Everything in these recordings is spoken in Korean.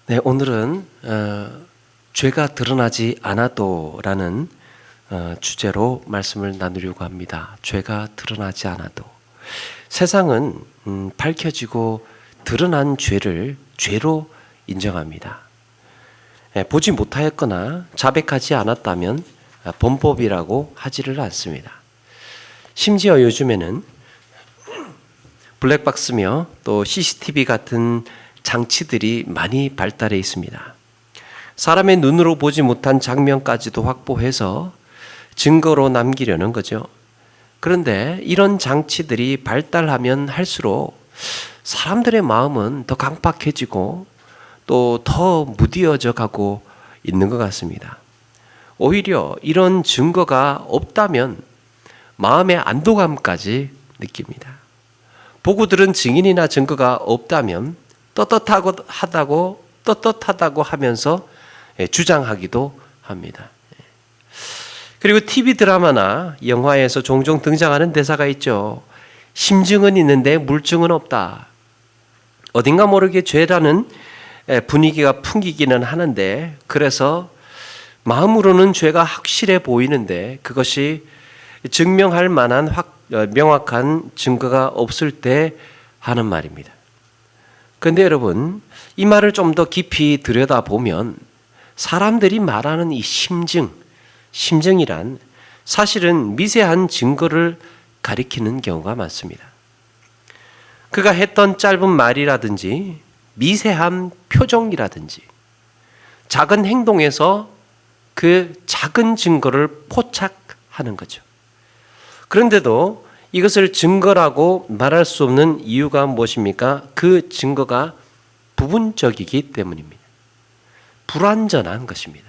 네, 오늘은 죄가 드러나지 않아도라는 주제로 말씀을 나누려고 합니다. 죄가 드러나지 않아도. 세상은 밝혀지고 드러난 죄를 죄로 인정합니다. 보지 못하였거나 자백하지 않았다면 범법이라고 하지를 않습니다. 심지어 요즘에는 블랙박스며 또 CCTV 같은 장치들이 많이 발달해 있습니다. 사람의 눈으로 보지 못한 장면까지도 확보해서 증거로 남기려는 거죠. 그런데 이런 장치들이 발달하면 할수록 사람들의 마음은 더 강팍해지고 또 더 무디어져 가고 있는 것 같습니다. 오히려 이런 증거가 없다면 마음의 안도감까지 느낍니다. 보고 들은 증인이나 증거가 없다면 떳떳하다고 하면서 주장하기도 합니다. 그리고 TV 드라마나 영화에서 종종 등장하는 대사가 있죠. 심증은 있는데 물증은 없다. 어딘가 모르게 죄라는 분위기가 풍기기는 하는데, 그래서 마음으로는 죄가 확실해 보이는데 그것이 증명할 만한 명확한 증거가 없을 때 하는 말입니다. 그런데 여러분, 이 말을 좀 더 깊이 들여다보면 사람들이 말하는 이 심증이란 사실은 미세한 증거를 가리키는 경우가 많습니다. 그가 했던 짧은 말이라든지 미세한 표정이라든지 작은 행동에서 그 작은 증거를 포착하는 거죠. 그런데도 이것을 증거라고 말할 수 없는 이유가 무엇입니까? 그 증거가 부분적이기 때문입니다. 불완전한 것입니다.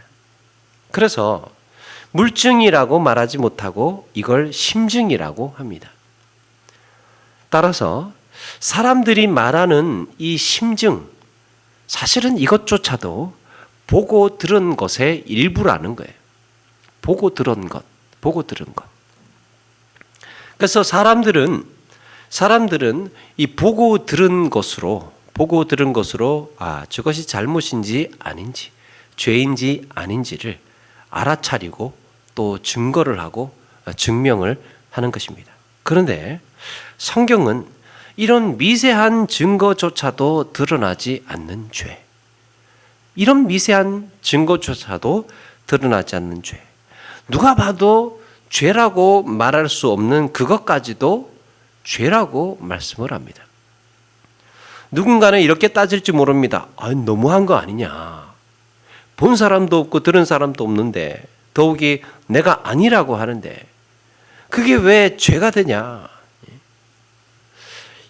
그래서 물증이라고 말하지 못하고 이걸 심증이라고 합니다. 따라서 사람들이 말하는 이 심증, 사실은 이것조차도 보고 들은 것의 일부라는 거예요. 보고 들은 것. 그래서 사람들은 이 보고 들은 것으로 저것이 잘못인지 아닌지, 죄인지 아닌지를 알아차리고 또 증거를 하고 증명을 하는 것입니다. 그런데 성경은 이런 미세한 증거조차도 드러나지 않는 죄, 이런 미세한 증거조차도 드러나지 않는 죄, 누가 봐도 죄라고 말할 수 없는 그것까지도 죄라고 말씀을 합니다. 누군가는 이렇게 따질지 모릅니다. 너무한 거 아니냐. 본 사람도 없고 들은 사람도 없는데, 더욱이 내가 아니라고 하는데 그게 왜 죄가 되냐.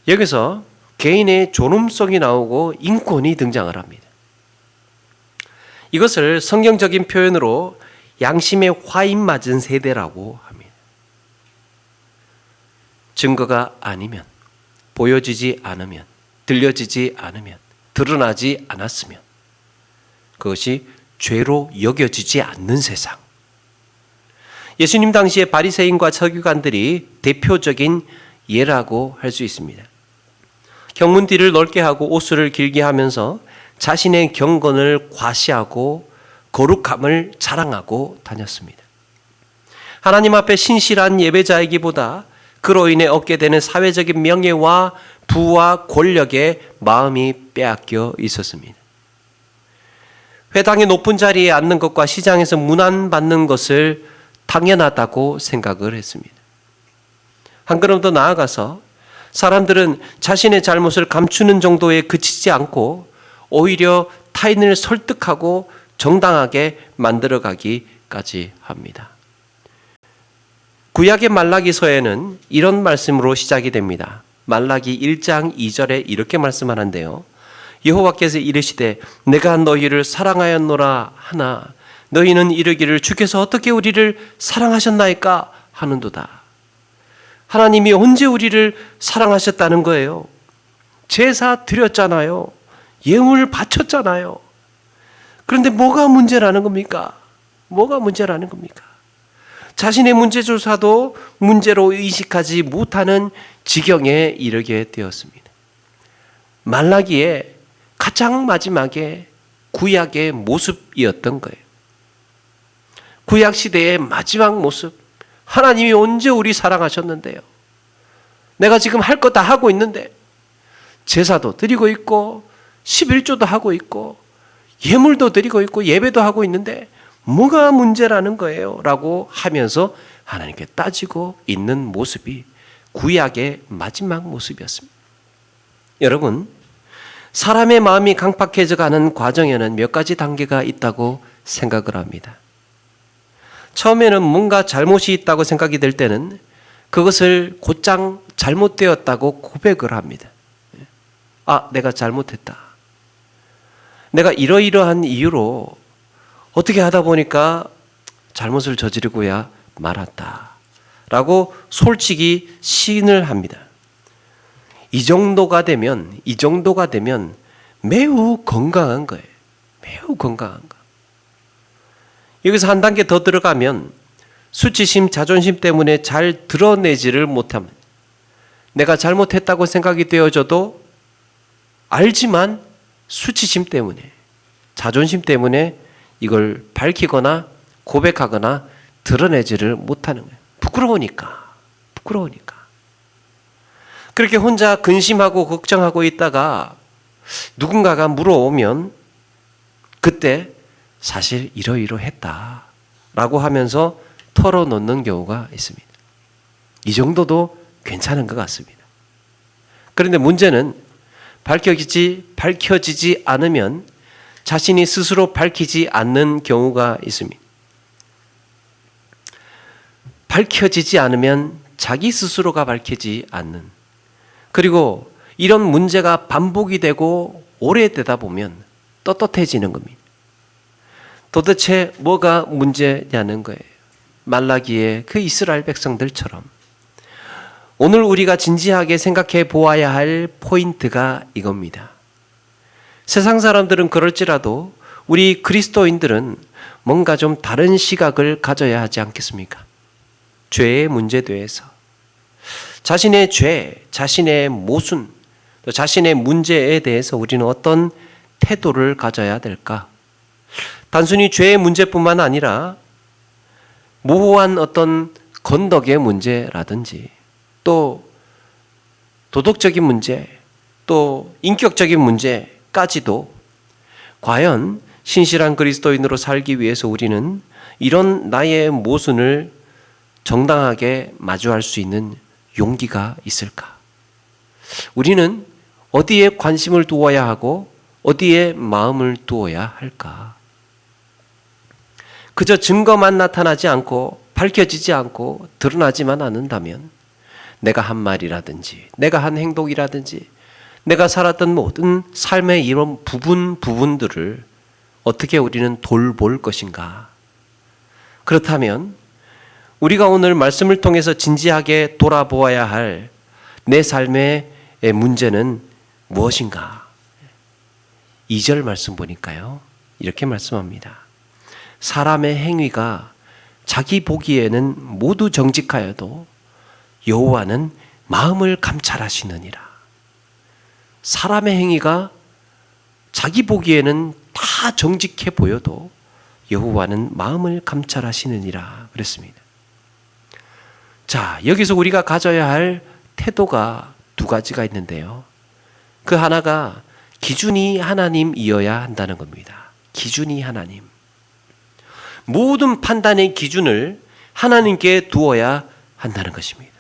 여기서 개인의 존엄성이 나오고 인권이 등장을 합니다. 이것을 성경적인 표현으로 양심의 화인 맞은 세대라고 합니다. 증거가 아니면, 보여지지 않으면, 들려지지 않으면, 드러나지 않았으면 그것이 죄로 여겨지지 않는 세상. 예수님 당시의 바리새인과 서기관들이 대표적인 예라고 할 수 있습니다. 경문 뒤를 넓게 하고 옷을 길게 하면서 자신의 경건을 과시하고 거룩함을 자랑하고 다녔습니다. 하나님 앞에 신실한 예배자이기보다 그로 인해 얻게 되는 사회적인 명예와 부와 권력에 마음이 빼앗겨 있었습니다. 회당의 높은 자리에 앉는 것과 시장에서 문안받는 것을 당연하다고 생각을 했습니다. 한 걸음 더 나아가서 사람들은 자신의 잘못을 감추는 정도에 그치지 않고 오히려 타인을 설득하고 정당하게 만들어가기까지 합니다. 구약의 말라기서에는 이런 말씀으로 시작이 됩니다. 말라기 1장 2절에 이렇게 말씀하는데요. 여호와께서 이르시되 내가 너희를 사랑하였노라 하나 너희는 이르기를 주께서 어떻게 우리를 사랑하셨나이까 하는도다. 하나님이 언제 우리를 사랑하셨다는 거예요? 제사 드렸잖아요. 예물 바쳤잖아요. 그런데 뭐가 문제라는 겁니까? 자신의 문제조차도 문제로 의식하지 못하는 지경에 이르게 되었습니다. 말라기에 가장 마지막에 구약의 모습이었던 거예요. 구약 시대의 마지막 모습. 하나님이 언제 우리 사랑하셨는데요. 내가 지금 할 거 다 하고 있는데 제사도 드리고 있고 11조도 하고 있고 예물도 드리고 있고 예배도 하고 있는데 뭐가 문제라는 거예요? 라고 하면서 하나님께 따지고 있는 모습이 구약의 마지막 모습이었습니다. 여러분, 사람의 마음이 강팍해져 가는 과정에는 몇 가지 단계가 있다고 생각을 합니다. 처음에는 뭔가 잘못이 있다고 생각이 될 때는 그것을 곧장 잘못되었다고 고백을 합니다. 아, 내가 잘못했다. 내가 이러이러한 이유로 어떻게 하다 보니까 잘못을 저지르고야 말았다. 라고 솔직히 시인을 합니다. 이 정도가 되면 매우 건강한 거예요. 매우 건강한 거. 여기서 한 단계 더 들어가면 수치심, 자존심 때문에 잘 드러내지를 못합니다. 내가 잘못했다고 생각이 되어져도 알지만 수치심 때문에, 자존심 때문에 이걸 밝히거나 고백하거나 드러내지를 못하는 거예요. 부끄러우니까. 그렇게 혼자 근심하고 걱정하고 있다가 누군가가 물어오면 그때 사실 이러이러했다 라고 하면서 털어놓는 경우가 있습니다. 이 정도도 괜찮은 것 같습니다. 그런데 문제는 밝혀지지 않으면 자신이 스스로 밝히지 않는 경우가 있습니다. 밝혀지지 않으면 자기 스스로가 밝히지 않는, 그리고 이런 문제가 반복이 되고 오래되다 보면 떳떳해지는 겁니다. 도대체 뭐가 문제냐는 거예요. 말라기의 그 이스라엘 백성들처럼 오늘 우리가 진지하게 생각해 보아야 할 포인트가 이겁니다. 세상 사람들은 그럴지라도 우리 그리스도인들은 뭔가 좀 다른 시각을 가져야 하지 않겠습니까? 죄의 문제에 대해서 자신의 죄, 자신의 모순, 또 자신의 문제에 대해서 우리는 어떤 태도를 가져야 될까? 단순히 죄의 문제뿐만 아니라 모호한 어떤 건덕의 문제라든지 또 도덕적인 문제, 또 인격적인 문제까지도 과연 신실한 그리스도인으로 살기 위해서 우리는 이런 나의 모순을 정당하게 마주할 수 있는 용기가 있을까? 우리는 어디에 관심을 두어야 하고 어디에 마음을 두어야 할까? 그저 증거만 나타나지 않고 밝혀지지 않고 드러나지만 않는다면 내가 한 말이라든지 내가 한 행동이라든지 내가 살았던 모든 삶의 이런 부분들을 어떻게 우리는 돌볼 것인가? 그렇다면 우리가 오늘 말씀을 통해서 진지하게 돌아보아야 할 내 삶의 문제는 무엇인가? 2절 말씀 보니까요. 이렇게 말씀합니다. 사람의 행위가 자기 보기에는 모두 정직하여도 여호와는 마음을 감찰하시느니라. 사람의 행위가 자기 보기에는 다 정직해 보여도 여호와는 마음을 감찰하시느니라 그랬습니다. 자, 여기서 우리가 가져야 할 태도가 두 가지가 있는데요. 그 하나가 기준이 하나님이어야 한다는 겁니다. 기준이 하나님. 모든 판단의 기준을 하나님께 두어야 한다는 것입니다.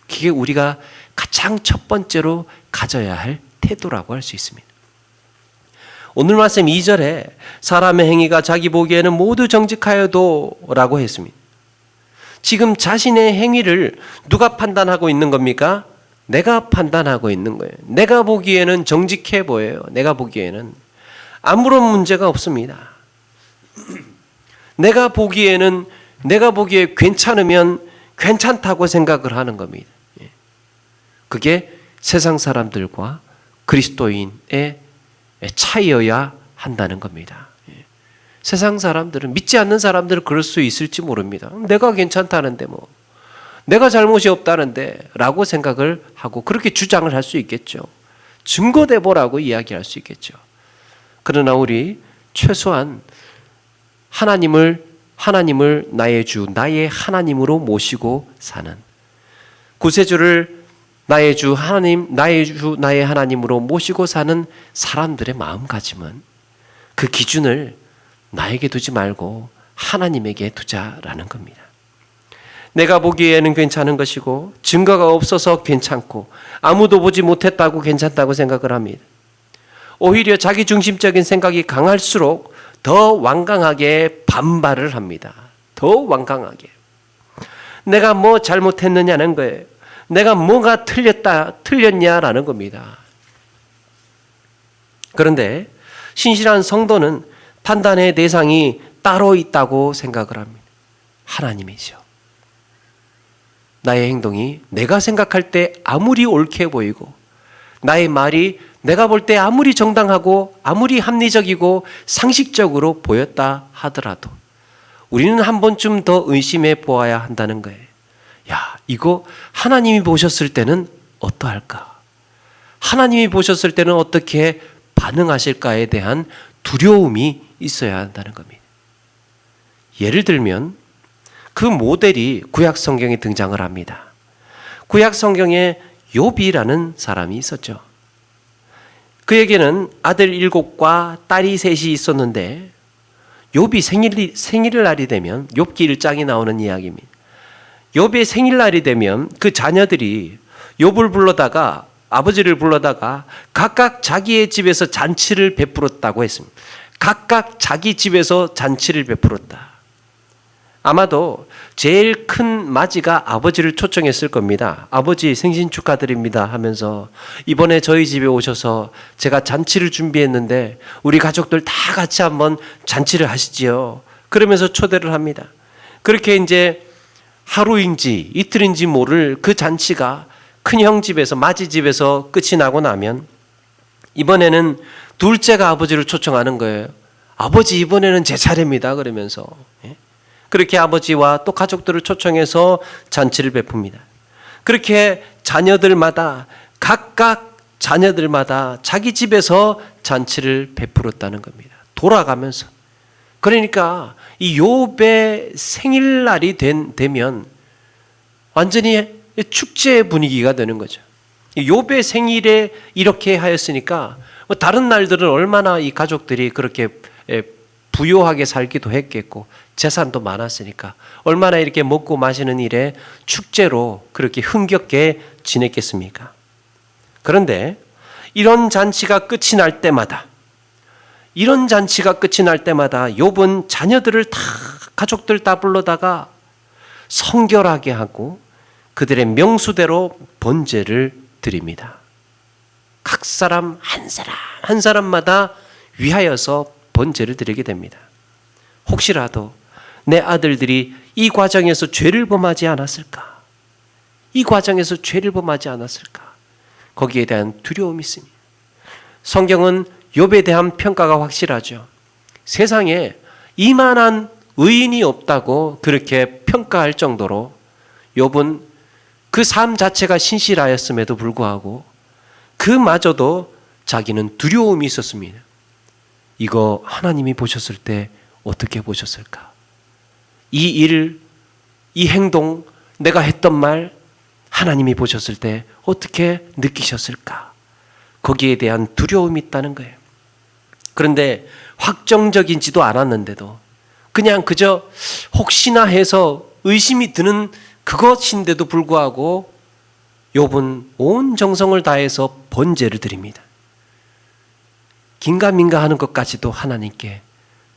그게 우리가 가장 첫 번째로 가져야 할 태도라고 할 수 있습니다. 오늘 말씀 2절에 사람의 행위가 자기 보기에는 모두 정직하여도 라고 했습니다. 지금 자신의 행위를 누가 판단하고 있는 겁니까? 내가 판단하고 있는 거예요. 내가 보기에는 정직해 보여요. 내가 보기에는 아무런 문제가 없습니다. 내가 보기에 괜찮으면 괜찮다고 생각을 하는 겁니다. 그게 세상 사람들과 그리스도인의 차이여야 한다는 겁니다. 세상 사람들은, 믿지 않는 사람들은 그럴 수 있을지 모릅니다. 내가 괜찮다는데 내가 잘못이 없다는데 라고 생각을 하고 그렇게 주장을 할 수 있겠죠. 증거대보라고 이야기할 수 있겠죠. 그러나 우리 최소한 하나님을 나의 주, 나의 하나님으로 모시고 사는, 구세주를 나의 주 하나님, 나의 주 나의 하나님으로 모시고 사는 사람들의 마음가짐은 그 기준을 나에게 두지 말고 하나님에게 두자라는 겁니다. 내가 보기에는 괜찮은 것이고 증거가 없어서 괜찮고 아무도 보지 못했다고 괜찮다고 생각을 합니다. 오히려 자기 중심적인 생각이 강할수록 더 완강하게 반발을 합니다. 더 완강하게. 내가 뭐 잘못했느냐는 거예요. 내가 뭐가 틀렸냐라는 겁니다. 그런데 신실한 성도는 판단의 대상이 따로 있다고 생각을 합니다. 하나님이죠. 나의 행동이 내가 생각할 때 아무리 옳게 보이고 나의 말이 내가 볼 때 아무리 정당하고 아무리 합리적이고 상식적으로 보였다 하더라도 우리는 한 번쯤 더 의심해 보아야 한다는 거예요. 야, 이거 하나님이 보셨을 때는 어떠할까? 하나님이 보셨을 때는 어떻게 반응하실까에 대한 두려움이 있어야 한다는 겁니다. 예를 들면 그 모델이 구약 성경에 등장을 합니다. 구약 성경에 욥이라는 사람이 있었죠. 그에게는 아들 7과 딸이 3이 있었는데 욥이 생일날이 되면 욥기 1장에 나오는 이야기입니다. 욥의 생일날이 되면 그 자녀들이 욥을 불러다가 아버지를 불러다가 각각 자기의 집에서 잔치를 베풀었다고 했습니다. 각각 자기 집에서 잔치를 베풀었다. 아마도 제일 큰 맞이가 아버지를 초청했을 겁니다. 아버지 생신 축하드립니다 하면서 이번에 저희 집에 오셔서 제가 잔치를 준비했는데 우리 가족들 다 같이 한번 잔치를 하시지요. 그러면서 초대를 합니다. 그렇게 이제 하루인지 이틀인지 모를 그 잔치가 큰형 집에서 맞이 집에서 끝이 나고 나면 이번에는 둘째가 아버지를 초청하는 거예요. 아버지 이번에는 제 차례입니다 그러면서 그렇게 아버지와 또 가족들을 초청해서 잔치를 베풉니다. 그렇게 각각 자녀들마다 자기 집에서 잔치를 베풀었다는 겁니다. 돌아가면서. 그러니까 이 욥의 생일날이 되면 완전히 축제 분위기가 되는 거죠. 욥의 생일에 이렇게 하였으니까 다른 날들은 얼마나 이 가족들이 그렇게 부요하게 살기도 했겠고 재산도 많았으니까 얼마나 이렇게 먹고 마시는 일에 축제로 그렇게 흥겹게 지냈겠습니까? 그런데 이런 잔치가 끝이 날 때마다 욥은 자녀들을 다 가족들 다 불러다가 성결하게 하고 그들의 명수대로 번제를 드립니다. 각 사람 한 사람마다 위하여서 번제를 드리게 됩니다. 혹시라도 내 아들들이 이 과정에서 죄를 범하지 않았을까? 거기에 대한 두려움이 있습니다. 성경은 욥에 대한 평가가 확실하죠. 세상에 이만한 의인이 없다고 그렇게 평가할 정도로 욥은 그 삶 자체가 신실하였음에도 불구하고 그마저도 자기는 두려움이 있었습니다. 이거 하나님이 보셨을 때 어떻게 보셨을까? 이 일, 이 행동, 내가 했던 말 하나님이 보셨을 때 어떻게 느끼셨을까? 거기에 대한 두려움이 있다는 거예요. 그런데 확정적이지도 않았는데도 그냥 그저 혹시나 해서 의심이 드는 그것인데도 불구하고 욥은 온 정성을 다해서 번제를 드립니다. 긴가민가 하는 것까지도 하나님께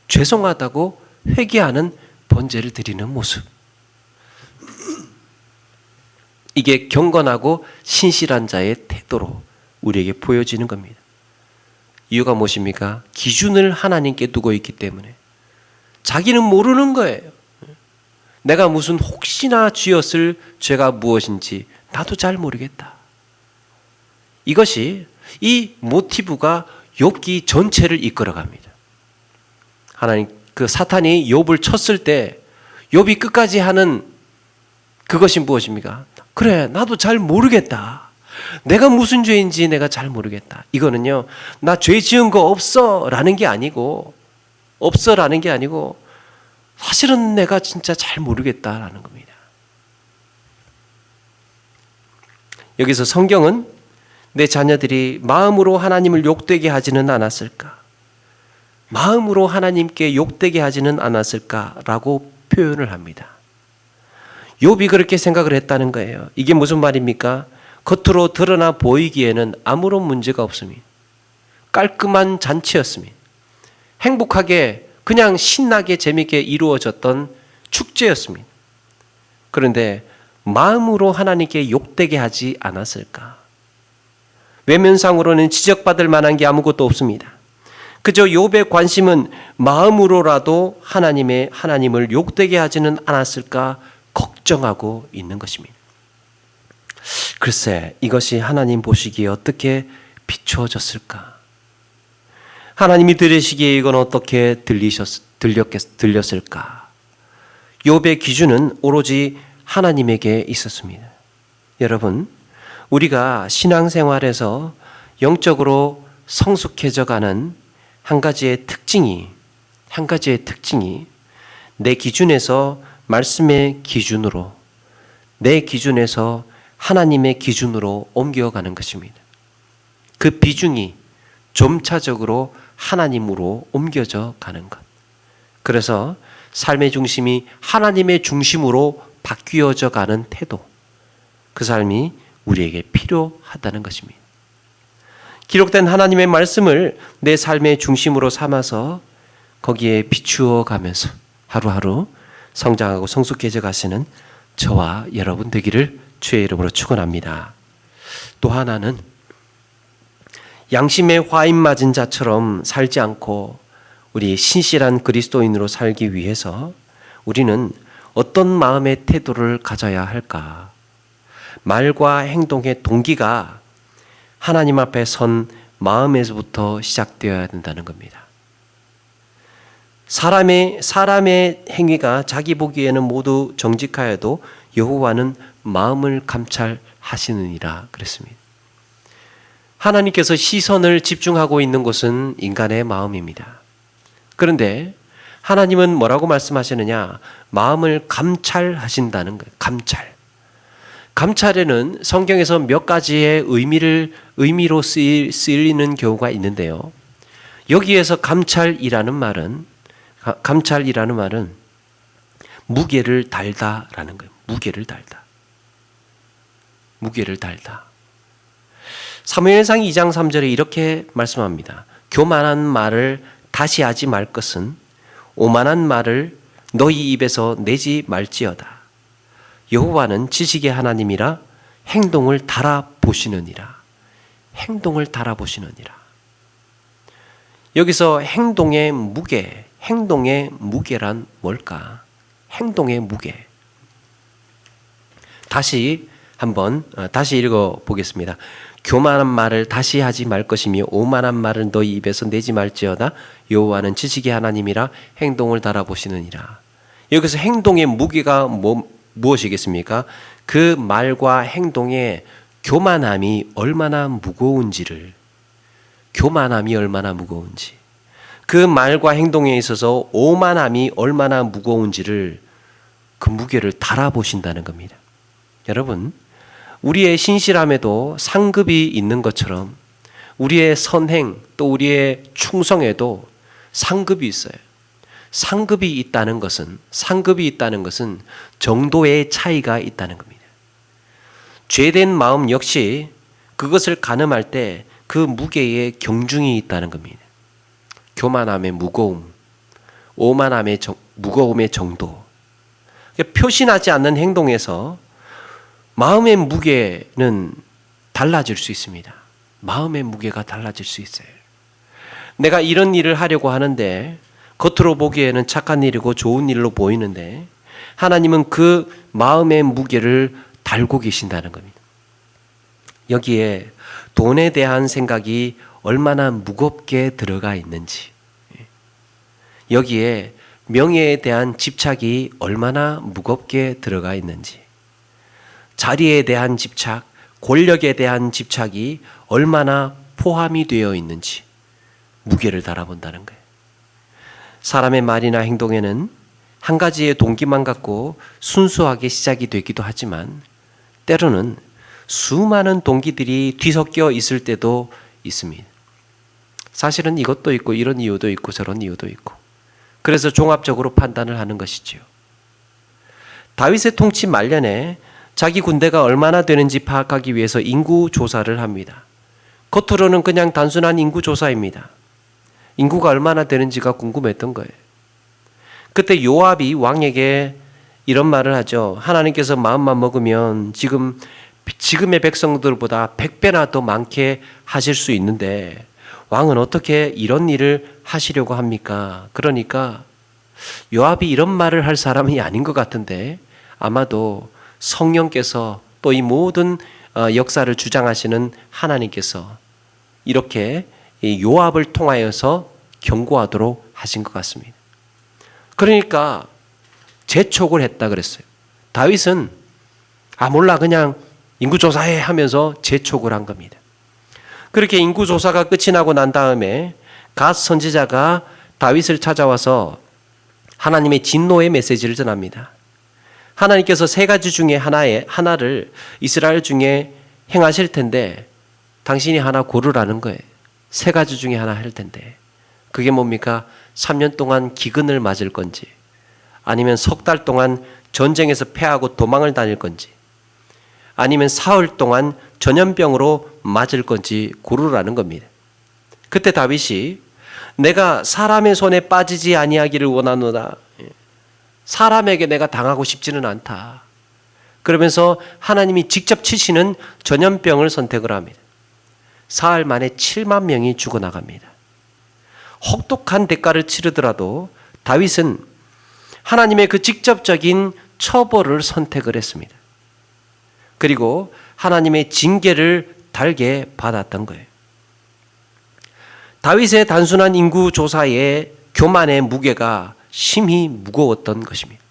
죄송하다고 회개하는 번제를 드리는 모습. 이게 경건하고 신실한 자의 태도로 우리에게 보여지는 겁니다. 이유가 무엇입니까? 기준을 하나님께 두고 있기 때문에 자기는 모르는 거예요. 내가 무슨 혹시나 지었을 죄가 무엇인지 나도 잘 모르겠다. 이것이 이 모티브가 욥기 전체를 이끌어갑니다. 하나님 그 사탄이 욥을 쳤을 때 욥이 끝까지 하는 그것이 무엇입니까? 그래, 나도 잘 모르겠다. 내가 무슨 죄인지 내가 잘 모르겠다. 이거는요, 나 죄 지은 거 없어 라는 게 아니고 없어라는 게 아니고 사실은 내가 진짜 잘 모르겠다라는 겁니다. 여기서 성경은 내 자녀들이 마음으로 하나님을 욕되게 하지는 않았을까? 마음으로 하나님께 욕되게 하지는 않았을까라고 표현을 합니다. 욥이 그렇게 생각을 했다는 거예요. 이게 무슨 말입니까? 겉으로 드러나 보이기에는 아무런 문제가 없습니다. 깔끔한 잔치였습니다. 행복하게 그냥 신나게 재미있게 이루어졌던 축제였습니다. 그런데 마음으로 하나님께 욕되게 하지 않았을까? 외면상으로는 지적받을 만한 게 아무것도 없습니다. 그저 욥의 관심은 마음으로라도 하나님을 욕되게 하지는 않았을까 걱정하고 있는 것입니다. 글쎄, 이것이 하나님 보시기에 어떻게 비추어졌을까? 하나님이 들으시기에 이건 어떻게 들렸을까? 욥의 기준은 오로지 하나님에게 있었습니다. 여러분, 우리가 신앙생활에서 영적으로 성숙해져가는 한 가지의 특징이 내 기준에서 말씀의 기준으로, 내 기준에서 하나님의 기준으로 옮겨가는 것입니다. 그 비중이 점차적으로 하나님으로 옮겨져 가는 것. 그래서 삶의 중심이 하나님의 중심으로 바뀌어져 가는 태도, 그 삶이 우리에게 필요하다는 것입니다. 기록된 하나님의 말씀을 내 삶의 중심으로 삼아서 거기에 비추어 가면서 하루하루 성장하고 성숙해져 가시는 저와 여러분 되기를 주의 이름으로 축원합니다. 또 하나는 양심에 화인 맞은 자처럼 살지 않고 우리 신실한 그리스도인으로 살기 위해서 우리는 어떤 마음의 태도를 가져야 할까? 말과 행동의 동기가 하나님 앞에 선 마음에서부터 시작되어야 된다는 겁니다. 사람의 행위가 자기 보기에는 모두 정직하여도 여호와는 마음을 감찰하시느니라 그랬습니다. 하나님께서 시선을 집중하고 있는 곳은 인간의 마음입니다. 그런데 하나님은 뭐라고 말씀하시느냐? 마음을 감찰하신다는 거예요. 감찰에는 성경에서 몇 가지의 의미로 쓰이는 경우가 있는데요. 여기에서 감찰이라는 말은 무게를 달다라는 거예요. 무게를 달다. 사무엘상 2장 3절에 이렇게 말씀합니다. 교만한 말을 다시 하지 말 것은 오만한 말을 너희 입에서 내지 말지어다. 여호와는 지식의 하나님이라 행동을 달아보시느니라. 여기서 행동의 무게란 뭘까? 행동의 무게. 다시 읽어보겠습니다. 교만한 말을 다시 하지 말 것이며 오만한 말을 너희 입에서 내지 말지어다. 여호와는 지식의 하나님이라 행동을 달아보시느니라. 여기서 행동의 무게가 무엇이겠습니까? 그 말과 행동의 교만함이 얼마나 무거운지, 그 말과 행동에 있어서 오만함이 얼마나 무거운지를, 그 무게를 달아보신다는 겁니다. 여러분, 우리의 신실함에도 상급이 있는 것처럼 우리의 선행 또 우리의 충성에도 상급이 있어요. 상급이 있다는 것은 정도의 차이가 있다는 겁니다. 죄된 마음 역시 그것을 가늠할 때 그 무게에 경중이 있다는 겁니다. 교만함의 무거움, 오만함의 무거움의 정도. 표시나지 않는 행동에서 마음의 무게는 달라질 수 있습니다. 마음의 무게가 달라질 수 있어요. 내가 이런 일을 하려고 하는데 겉으로 보기에는 착한 일이고 좋은 일로 보이는데 하나님은 그 마음의 무게를 달고 계신다는 겁니다. 여기에 돈에 대한 생각이 얼마나 무겁게 들어가 있는지, 여기에 명예에 대한 집착이 얼마나 무겁게 들어가 있는지, 자리에 대한 집착, 권력에 대한 집착이 얼마나 포함이 되어 있는지 무게를 달아본다는 거예요. 사람의 말이나 행동에는 한 가지의 동기만 갖고 순수하게 시작이 되기도 하지만 때로는 수많은 동기들이 뒤섞여 있을 때도 있습니다. 사실은 이것도 있고 이런 이유도 있고 저런 이유도 있고 그래서 종합적으로 판단을 하는 것이지요. 다윗의 통치 말년에 자기 군대가 얼마나 되는지 파악하기 위해서 인구 조사를 합니다. 겉으로는 그냥 단순한 인구 조사입니다. 인구가 얼마나 되는지가 궁금했던 거예요. 그때 요압이 왕에게 이런 말을 하죠. 하나님께서 마음만 먹으면 지금의 백성들보다 100배나 더 많게 하실 수 있는데 왕은 어떻게 이런 일을 하시려고 합니까? 그러니까 요압이 이런 말을 할 사람이 아닌 것 같은데 아마도 성령께서 또 이 모든 역사를 주장하시는 하나님께서 이렇게 요압을 통하여서 경고하도록 하신 것 같습니다. 그러니까 재촉을 했다 그랬어요. 다윗은 몰라 그냥 인구조사해 하면서 재촉을 한 겁니다. 그렇게 인구조사가 끝이 나고 난 다음에 갓 선지자가 다윗을 찾아와서 하나님의 진노의 메시지를 전합니다. 하나님께서 세 가지 중에 하나를 이스라엘 중에 행하실 텐데 당신이 하나 고르라는 거예요. 세 가지 중에 하나 할 텐데 그게 뭡니까? 3년 동안 기근을 맞을 건지 아니면 석 달 동안 전쟁에서 패하고 도망을 다닐 건지 아니면 사흘 동안 전염병으로 맞을 건지 고르라는 겁니다. 그때 다윗이 내가 사람의 손에 빠지지 아니하기를 원하노라. 사람에게 내가 당하고 싶지는 않다. 그러면서 하나님이 직접 치시는 전염병을 선택을 합니다. 사흘 만에 7만 명이 죽어나갑니다. 혹독한 대가를 치르더라도 다윗은 하나님의 그 직접적인 처벌을 선택을 했습니다. 그리고 하나님의 징계를 달게 받았던 거예요. 다윗의 단순한 인구 조사의 교만의 무게가 심히 무거웠던 것입니다.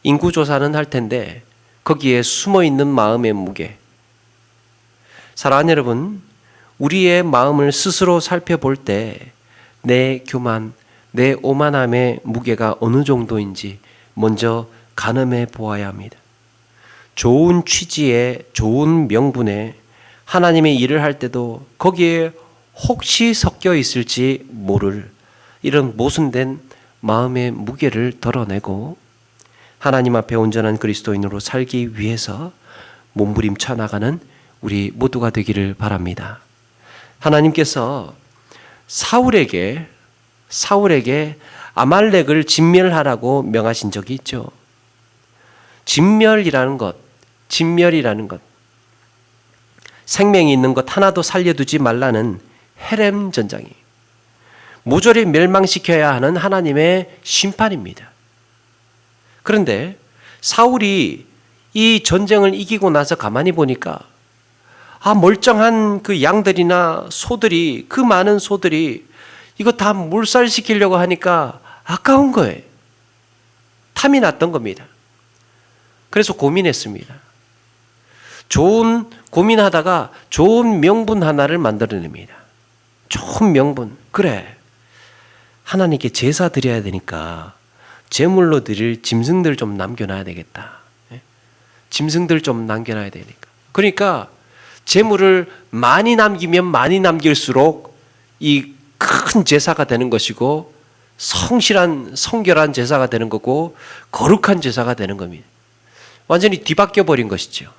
인구 조사는 할 텐데 거기에 숨어 있는 마음의 무게. 사랑하는 여러분, 우리의 마음을 스스로 살펴볼 때 내 교만, 내 오만함의 무게가 어느 정도인지 먼저 가늠해 보아야 합니다. 좋은 취지에 좋은 명분에 하나님의 일을 할 때도 거기에 혹시 섞여 있을지 모를 이런 모순된 마음의 무게를 덜어내고 하나님 앞에 온전한 그리스도인으로 살기 위해서 몸부림쳐 나가는 우리 모두가 되기를 바랍니다. 하나님께서 사울에게 아말렉을 진멸하라고 명하신 적이 있죠. 진멸이라는 것, 생명이 있는 것 하나도 살려두지 말라는 헤렘 전장이 모조리 멸망시켜야 하는 하나님의 심판입니다. 그런데 사울이 이 전쟁을 이기고 나서 가만히 보니까 멀쩡한 그 양들이나 소들이, 그 많은 소들이 이거 다 몰살시키려고 하니까 아까운 거예요. 탐이 났던 겁니다. 그래서 고민했습니다. 고민하다가 좋은 명분 하나를 만들어냅니다. 좋은 명분. 그래. 하나님께 제사 드려야 되니까 제물로 드릴 짐승들 좀 남겨놔야 되겠다. 짐승들 좀 남겨놔야 되니까. 그러니까 제물을 많이 남기면 많이 남길수록 이 큰 제사가 되는 것이고 성결한 제사가 되는 거고 거룩한 제사가 되는 겁니다. 완전히 뒤바뀌어 버린 것이죠.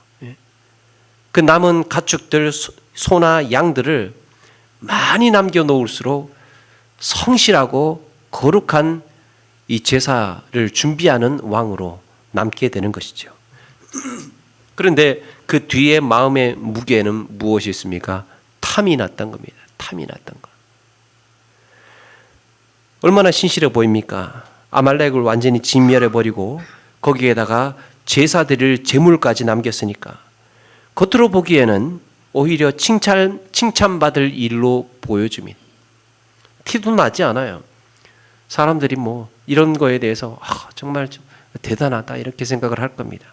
그 남은 가축들, 소나 양들을 많이 남겨 놓을수록 성실하고 거룩한 이 제사를 준비하는 왕으로 남게 되는 것이죠. 그런데 그 뒤에 마음의 무게는 무엇이 있습니까? 탐이 났던 겁니다. 탐이 났던 것. 얼마나 신실해 보입니까? 아말렉을 완전히 진멸해버리고 거기에다가 제사 드릴 제물까지 남겼으니까 겉으로 보기에는 오히려 칭찬받을 일로 보여줍니다. 티도 나지 않아요. 사람들이 이런 거에 대해서 정말 대단하다 이렇게 생각을 할 겁니다.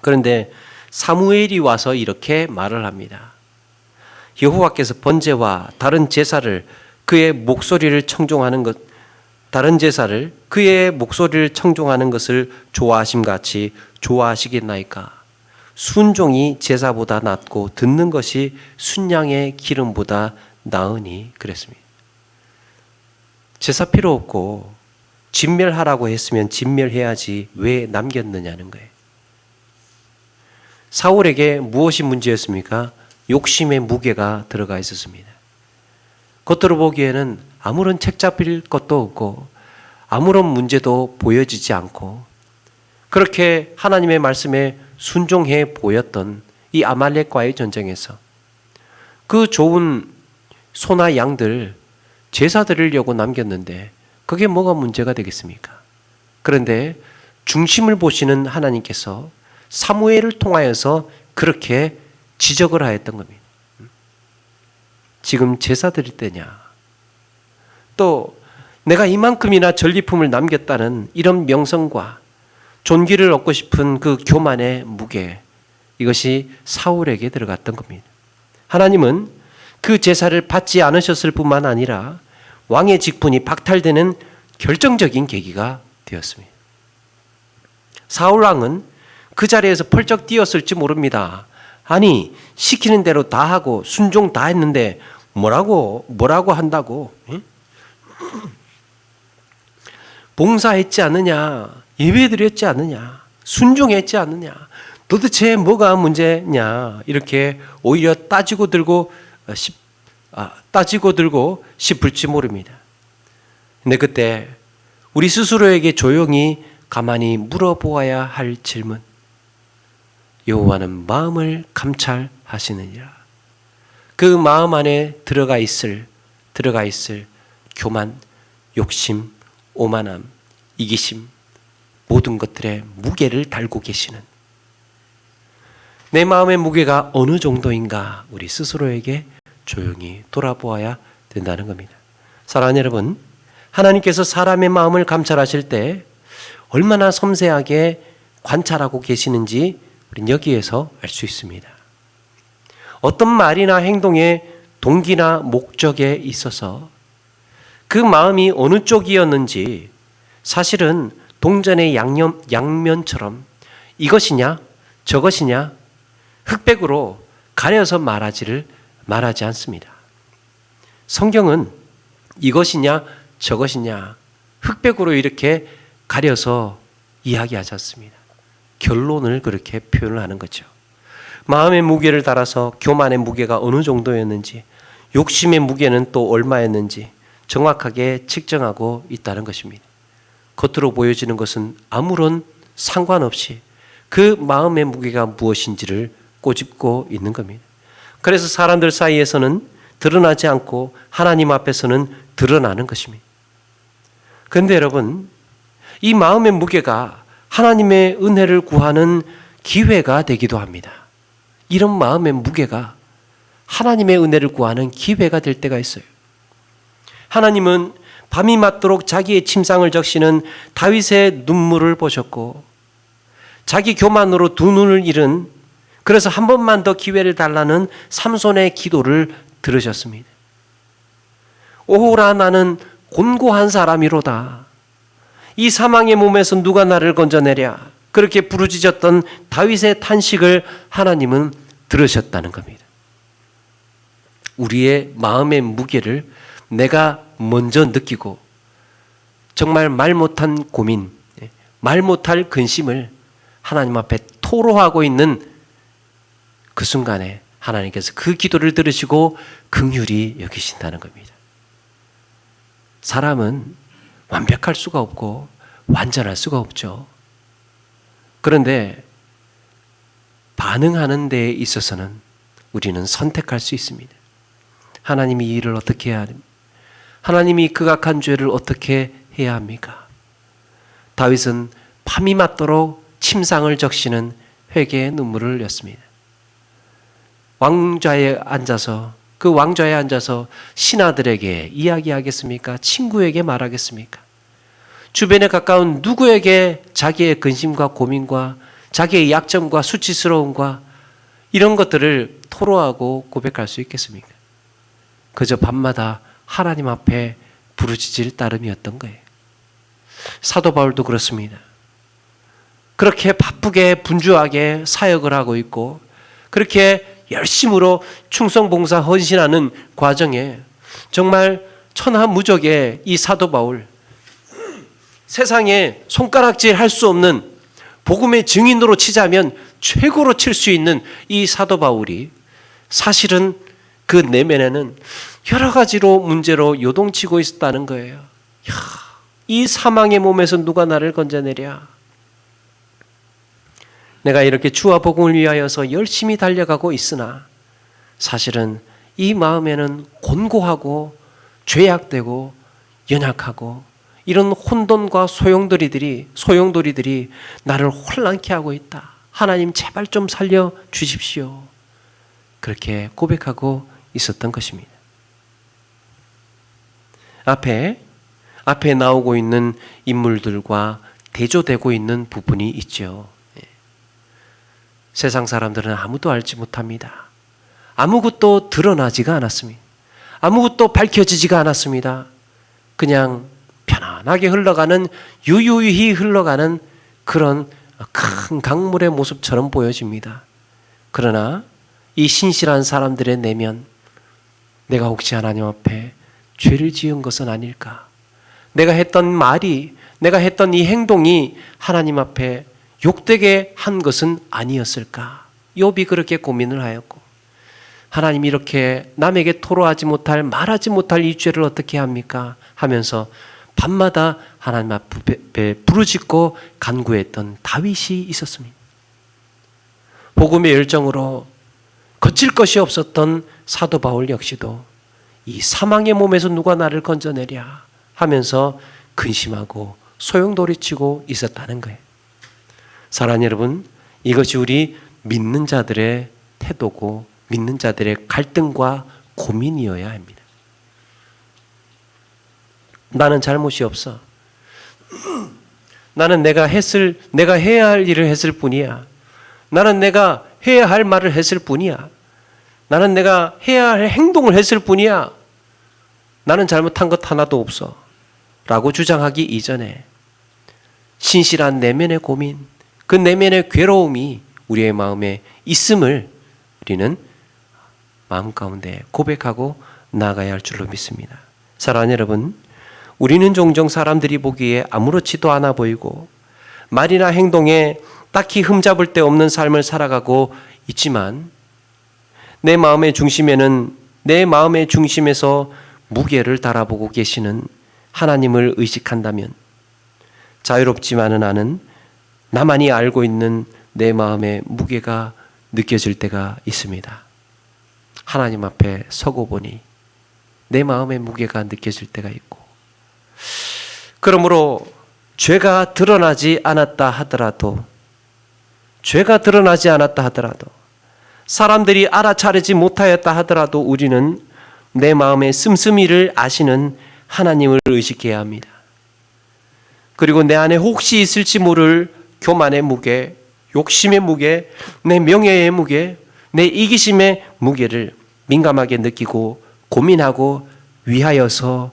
그런데 사무엘이 와서 이렇게 말을 합니다. 여호와께서 번제와 다른 제사를 그의 목소리를 청종하는 것 다른 제사를 그의 목소리를 청종하는 것을 좋아하심같이 좋아하시겠나이까? 순종이 제사보다 낫고 듣는 것이 순양의 기름보다 나으니 그랬습니다. 제사 필요 없고 진멸하라고 했으면 진멸해야지 왜 남겼느냐는 거예요. 사울에게 무엇이 문제였습니까? 욕심의 무게가 들어가 있었습니다. 겉으로 보기에는 아무런 책 잡힐 것도 없고 아무런 문제도 보여지지 않고 그렇게 하나님의 말씀에 순종해 보였던 이 아말렉과의 전쟁에서 그 좋은 소나 양들 제사 드리려고 남겼는데 그게 뭐가 문제가 되겠습니까? 그런데 중심을 보시는 하나님께서 사무엘을 통하여서 그렇게 지적을 하였던 겁니다. 지금 제사 드릴 때냐? 또 내가 이만큼이나 전리품을 남겼다는 이런 명성과 존귀를 얻고 싶은 그 교만의 무게, 이것이 사울에게 들어갔던 겁니다. 하나님은 그 제사를 받지 않으셨을 뿐만 아니라 왕의 직분이 박탈되는 결정적인 계기가 되었습니다. 사울 왕은 그 자리에서 펄쩍 뛰었을지 모릅니다. 아니, 시키는 대로 다 하고 순종 다 했는데 뭐라고 한다고? 응? 봉사했지 않느냐? 예배드렸지 않느냐? 순종했지 않느냐? 도대체 뭐가 문제냐? 이렇게 오히려 따지고 들고 싶을지 모릅니다. 근데 그때 우리 스스로에게 조용히 가만히 물어보아야 할 질문. 여호와는 마음을 감찰하시느니라. 그 마음 안에 들어가 있을 교만, 욕심, 오만함, 이기심, 모든 것들의 무게를 달고 계시는, 내 마음의 무게가 어느 정도인가 우리 스스로에게 조용히 돌아보아야 된다는 겁니다. 사랑하는 여러분, 하나님께서 사람의 마음을 감찰하실 때 얼마나 섬세하게 관찰하고 계시는지 우리는 여기에서 알 수 있습니다. 어떤 말이나 행동의 동기나 목적에 있어서 그 마음이 어느 쪽이었는지 사실은 동전의 양면처럼 이것이냐 저것이냐 흑백으로 가려서 말하지 않습니다. 성경은 이것이냐 저것이냐 흑백으로 이렇게 가려서 이야기하지 않습니다. 결론을 그렇게 표현을 하는 거죠. 마음의 무게를 달아서 교만의 무게가 어느 정도였는지, 욕심의 무게는 또 얼마였는지 정확하게 측정하고 있다는 것입니다. 겉으로 보여지는 것은 아무런 상관없이 그 마음의 무게가 무엇인지를 꼬집고 있는 겁니다. 그래서 사람들 사이에서는 드러나지 않고 하나님 앞에서는 드러나는 것입니다. 그런데 여러분, 이 마음의 무게가 하나님의 은혜를 구하는 기회가 되기도 합니다. 이런 마음의 무게가 하나님의 은혜를 구하는 기회가 될 때가 있어요. 하나님은 밤이 맞도록 자기의 침상을 적시는 다윗의 눈물을 보셨고, 자기 교만으로 두 눈을 잃은, 그래서 한 번만 더 기회를 달라는 삼손의 기도를 들으셨습니다. 오호라, 나는 곤고한 사람이로다. 이 사망의 몸에서 누가 나를 건져내랴. 그렇게 부르짖었던 다윗의 탄식을 하나님은 들으셨다는 겁니다. 우리의 마음의 무게를 내가 먼저 느끼고 정말 말 못한 고민, 말 못할 근심을 하나님 앞에 토로하고 있는 그 순간에 하나님께서 그 기도를 들으시고 긍휼히 여기신다는 겁니다. 사람은 완벽할 수가 없고 완전할 수가 없죠. 그런데 반응하는 데에 있어서는 우리는 선택할 수 있습니다. 하나님이 이 일을 어떻게 해야 합니까? 하나님이 극악한 죄를 어떻게 해야 합니까? 다윗은 밤이 맞도록 침상을 적시는 회개의 눈물을 흘렸습니다. 왕좌에 앉아서 신하들에게 이야기하겠습니까? 친구에게 말하겠습니까? 주변에 가까운 누구에게 자기의 근심과 고민과 자기의 약점과 수치스러움과 이런 것들을 토로하고 고백할 수 있겠습니까? 그저 밤마다 하나님 앞에 부르짖을 따름이었던 거예요. 사도 바울도 그렇습니다. 그렇게 바쁘게 분주하게 사역을 하고 있고 그렇게 열심으로 충성봉사 헌신하는 과정에 정말 천하무적의 이 사도 바울, 세상에 손가락질 할 수 없는 복음의 증인으로 치자면 최고로 칠 수 있는 이 사도 바울이 사실은 그 내면에는 여러 가지로 문제로 요동치고 있었다는 거예요. 이 사망의 몸에서 누가 나를 건져내랴. 내가 이렇게 주와 복음을 위하여서 열심히 달려가고 있으나 사실은 이 마음에는 곤고하고 죄악되고 연약하고 이런 혼돈과 소용돌이들이 나를 혼란케 하고 있다. 하나님 제발 좀 살려 주십시오. 그렇게 고백하고 있었던 것입니다. 앞에 나오고 있는 인물들과 대조되고 있는 부분이 있죠. 세상 사람들은 아무도 알지 못합니다. 아무것도 드러나지가 않았습니다. 아무것도 밝혀지지가 않았습니다. 그냥 편안하게 흘러가는, 유유히 흘러가는 그런 큰 강물의 모습처럼 보여집니다. 그러나 이 신실한 사람들의 내면, 내가 혹시 하나님 앞에 죄를 지은 것은 아닐까? 내가 했던 말이, 내가 했던 이 행동이 하나님 앞에 욕되게 한 것은 아니었을까? 욥이 그렇게 고민을 하였고, 하나님 이렇게 남에게 토로하지 못할, 말하지 못할 이 죄를 어떻게 합니까? 하면서 밤마다 하나님 앞에 부르짖고 간구했던 다윗이 있었습니다. 복음의 열정으로 거칠 것이 없었던 사도 바울 역시도 이 사망의 몸에서 누가 나를 건져내랴 하면서 근심하고 소용돌이치고 있었다는 거예요. 사랑하는 여러분, 이것이 우리 믿는 자들의 태도고 믿는 자들의 갈등과 고민이어야 합니다. 나는 잘못이 없어. 나는 내가 해야 할 일을 했을 뿐이야. 나는 내가 해야 할 말을 했을 뿐이야. 나는 내가 해야 할 행동을 했을 뿐이야. 나는 잘못한 것 하나도 없어. 라고 주장하기 이전에 신실한 내면의 고민, 그 내면의 괴로움이 우리의 마음에 있음을 우리는 마음 가운데 고백하고 나아가야 할 줄로 믿습니다. 사랑하는 여러분, 우리는 종종 사람들이 보기에 아무렇지도 않아 보이고 말이나 행동에 딱히 흠잡을 데 없는 삶을 살아가고 있지만 내 마음의 중심에서 무게를 달아보고 계시는 하나님을 의식한다면 자유롭지만은 않은 나만이 알고 있는 내 마음의 무게가 느껴질 때가 있습니다. 하나님 앞에 서고 보니 내 마음의 무게가 느껴질 때가 있고, 그러므로 죄가 드러나지 않았다 하더라도 사람들이 알아차리지 못하였다 하더라도 우리는 내 마음의 씀씀이를 아시는 하나님을 의식해야 합니다. 그리고 내 안에 혹시 있을지 모를 교만의 무게, 욕심의 무게, 내 명예의 무게, 내 이기심의 무게를 민감하게 느끼고 고민하고 위하여서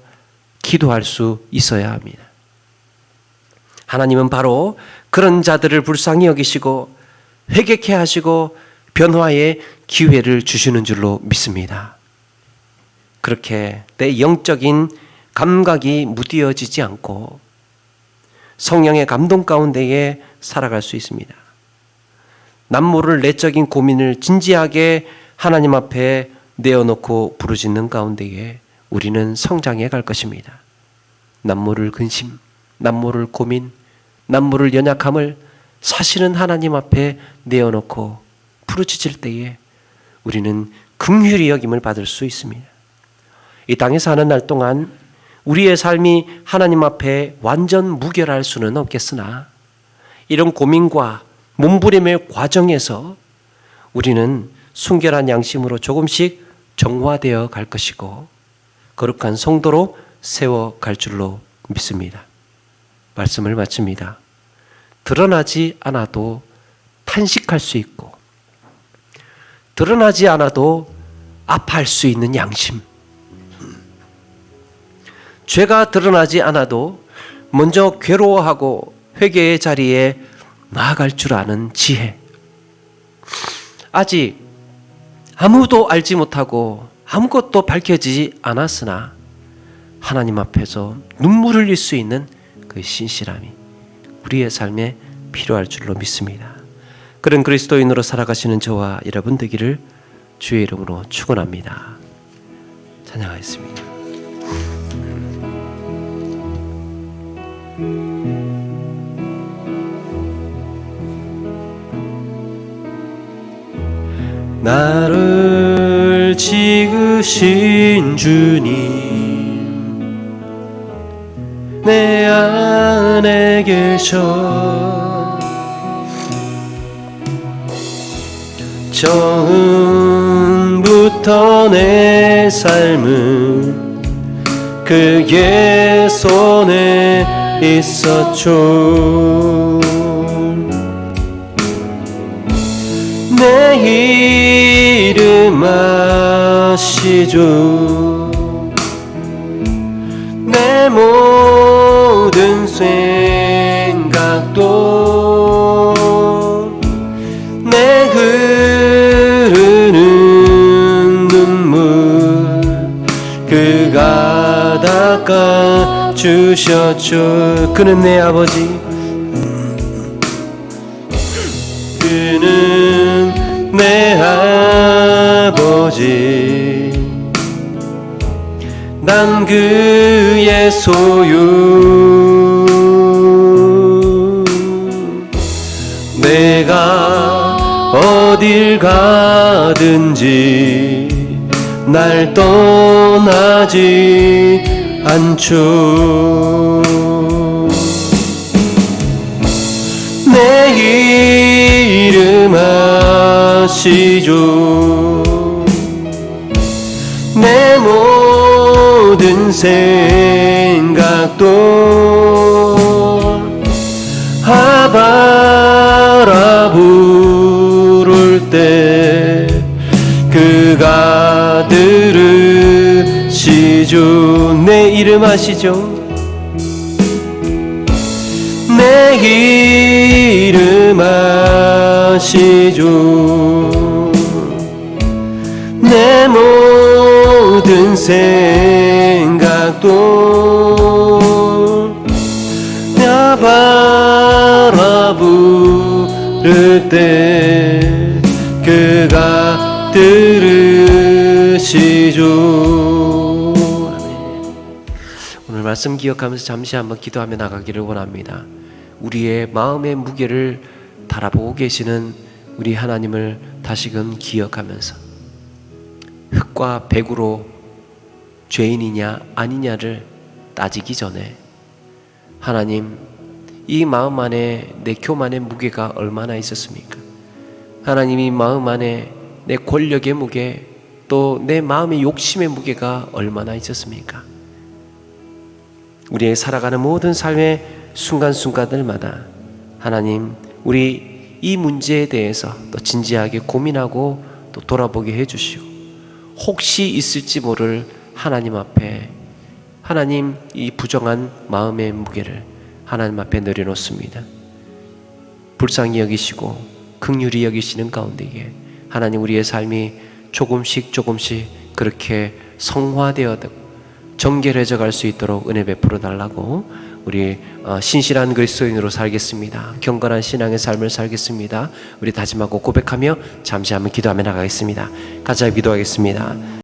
기도할 수 있어야 합니다. 하나님은 바로 그런 자들을 불쌍히 여기시고 회개케 하시고 변화의 기회를 주시는 줄로 믿습니다. 그렇게 내 영적인 감각이 무뎌지지 않고 성령의 감동 가운데에 살아갈 수 있습니다. 남모를 내적인 고민을 진지하게 하나님 앞에 내어놓고 부르짖는 가운데에 우리는 성장해 갈 것입니다. 남모를 근심, 남모를 고민, 남모를 연약함을 사실은 하나님 앞에 내어놓고 부르짖을 때에 우리는 긍휼히 여김을 받을 수 있습니다. 이 땅에 사는 날 동안 우리의 삶이 하나님 앞에 완전 무결할 수는 없겠으나 이런 고민과 몸부림의 과정에서 우리는 순결한 양심으로 조금씩 정화되어 갈 것이고 거룩한 성도로 세워갈 줄로 믿습니다. 말씀을 마칩니다. 드러나지 않아도 탄식할 수 있고 드러나지 않아도 아파할 수 있는 양심, 죄가 드러나지 않아도 먼저 괴로워하고 회개의 자리에 나아갈 줄 아는 지혜. 아직 아무도 알지 못하고 아무것도 밝혀지지 않았으나 하나님 앞에서 눈물을 흘릴 수 있는 그 신실함이 우리의 삶에 필요할 줄로 믿습니다. 그런 그리스도인으로 살아가시는 저와 여러분 되기를 주의 이름으로 축원합니다. 찬양하겠습니다. 나를 지으신 주님 내 안에 계셔 처음부터 내 삶은 그의 손에 있었죠. 내 이름 아시죠. 내 모든 생각도 내 흐르는 눈물 그가 닦아 주셨죠. 그는 내 아버지, 그는 내 아버지, 난 그의 소유. 내가 어딜 가든지 날 떠나지 않죠. 내 이름 아시죠. 내 모든 생각도 아바라 부를 때 그가 들으시죠. 내 이름 아시죠. 내 이름 아시죠. 내 모든 생각도 바라부를 때 그가 들으시죠. 오늘 말씀 기억하면서 잠시 한번 기도하며 나가기를 원합니다. 우리의 마음의 무게를 달아보고 계시는 우리 하나님을 다시금 기억하면서 흙과 백으로 죄인이냐 아니냐를 따지기 전에 하나님, 이 마음 안에 내 교만의 무게가 얼마나 있었습니까? 하나님, 이 마음 안에 내 권력의 무게, 또 내 마음의 욕심의 무게가 얼마나 있었습니까? 우리의 살아가는 모든 삶의 순간순간들마다 하나님, 우리 이 문제에 대해서 또 진지하게 고민하고 또 돌아보게 해주시고, 혹시 있을지 모를 하나님 앞에 하나님, 이 부정한 마음의 무게를 하나님 앞에 내려놓습니다. 불쌍히 여기시고 긍휼히 여기시는 가운데에 하나님, 우리의 삶이 조금씩 그렇게 성화되어 정결해져 갈 수 있도록 은혜 베풀어 달라고, 우리 신실한 그리스도인으로 살겠습니다. 경건한 신앙의 삶을 살겠습니다. 우리 다짐하고 고백하며 잠시 한번 기도하며 나가겠습니다. 같이 기도하겠습니다.